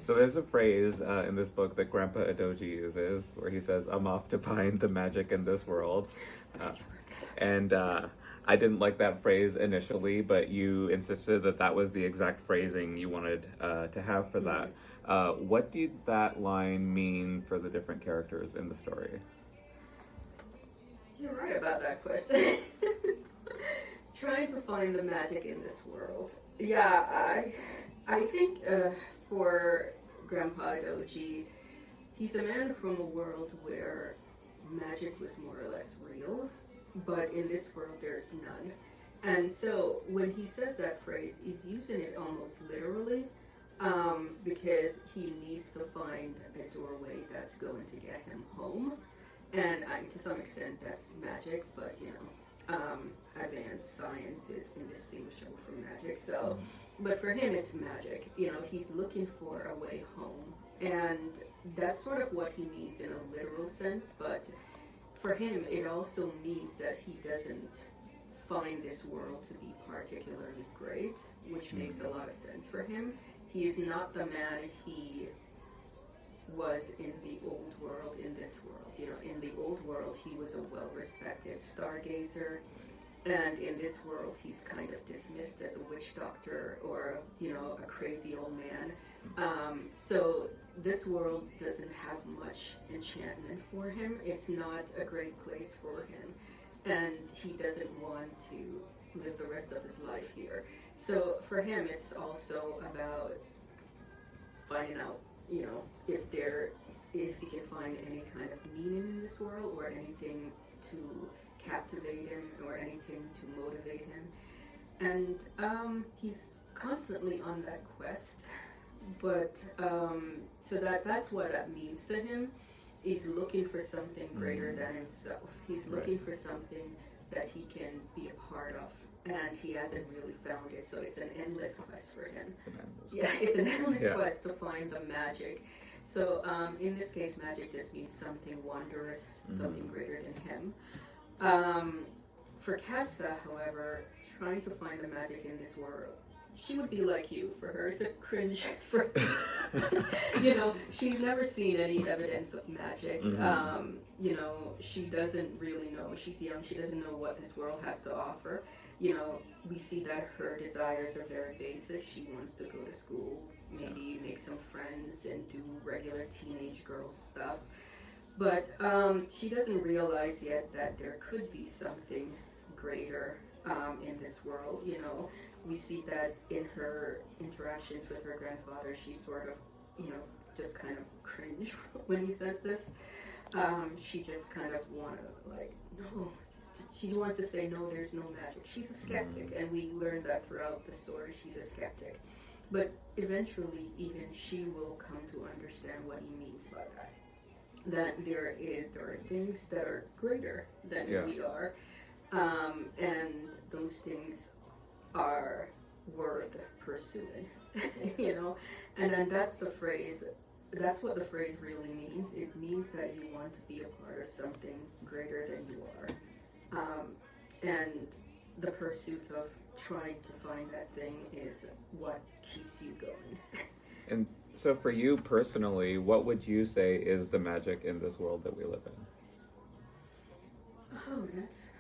So there's a phrase in this book that Grandpa Adoji uses where he says, "I'm off to find the magic in this world." Uh, and I didn't like that phrase initially, but you insisted that that was the exact phrasing you wanted to have for that. What did that line mean for the different characters in the story? You're right about that question. Trying to find the magic in this world. Yeah, I think for Grandpa Doji, he's a man from a world where magic was more or less real, but in this world there's none. And so when he says that phrase, he's using it almost literally, because he needs to find a doorway that's going to get him home. And to some extent that's magic, but advanced science is indistinguishable from magic. So, but for him it's magic. He's looking for a way home, and that's sort of what he needs in a literal sense. But for him, it also means that he doesn't find this world to be particularly great, which makes a lot of sense for him. He is not the man he was in the old world, in this world. In the old world, he was a well-respected stargazer, and in this world, he's kind of dismissed as a witch doctor or, a crazy old man. So this world doesn't have much enchantment for him. It's not a great place for him, and he doesn't want to live the rest of his life here. So for him, it's also about finding out, if he can find any kind of meaning in this world, or anything to captivate him, or anything to motivate him. And he's constantly on that quest. But so that's what that means to him. He's looking for something greater than himself. He's looking for something that he can be a part of, and he hasn't really found it. So it's an endless quest for him. It's an endless quest to find the magic. So in this case, magic just means something wondrous, something greater than him. For Katsa, however, trying to find the magic in this world, she would be like you. For her, it's a cringe phrase. She's never seen any evidence of magic. She doesn't really know. She's young. She doesn't know what this world has to offer. We see that her desires are very basic. She wants to go to school, maybe make some friends, and do regular teenage girl stuff. But she doesn't realize yet that there could be something greater in this world. We see that in her interactions with her grandfather. She sort of, just kind of cringe when he says this. She just kind of no. She wants to say, no, there's no magic. She's a skeptic, and we learn that throughout the story. She's a skeptic. But eventually, even she will come to understand what he means by that. That there are things that are greater than we are, and those things are worth pursuing, And then that's the phrase. That's what the phrase really means. It means that you want to be a part of something greater than you are. And the pursuit of trying to find that thing is what keeps you going. And so for you personally, what would you say is the magic in this world that we live in? Oh, that's...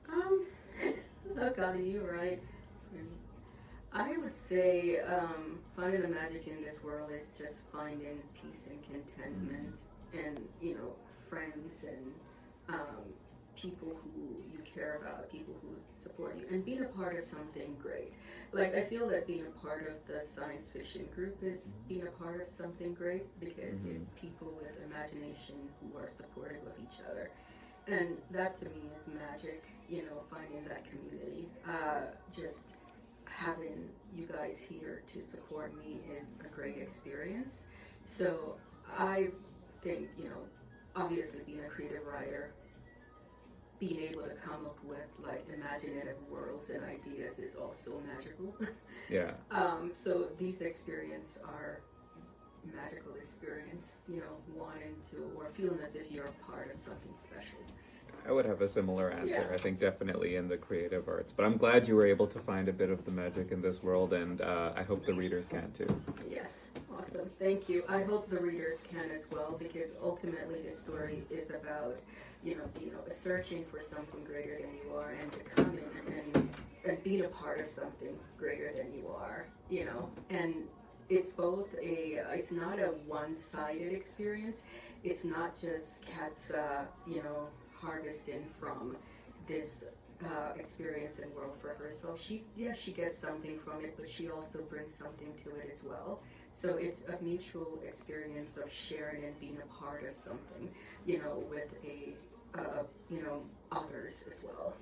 oh God, you're right. I would say finding the magic in this world is just finding peace and contentment, and friends and people who you care about, people who support you, and being a part of something great. Like, I feel that being a part of the science fiction group is being a part of something great, because it's people with imagination who are supportive of each other. And that to me is magic, finding that community. Just having you guys here to support me is a great experience. So I think, obviously being a creative writer, being able to come up with imaginative worlds and ideas is also magical. Yeah. So these experiences are magical experience, wanting to, or feeling as if you're a part of something special. I would have a similar answer. I think definitely in the creative arts. But I'm glad you were able to find a bit of the magic in this world, and I hope the readers can too. Yes, awesome. Thank you. I hope the readers can as well, because ultimately the story is about, searching for something greater than you are and becoming and being a part of something greater than you are, and it's both it's not a one-sided experience. It's not just Kat's, harvesting from this experience and world for herself. She gets something from it, but she also brings something to it as well. So it's a mutual experience of sharing and being a part of something, with others as well.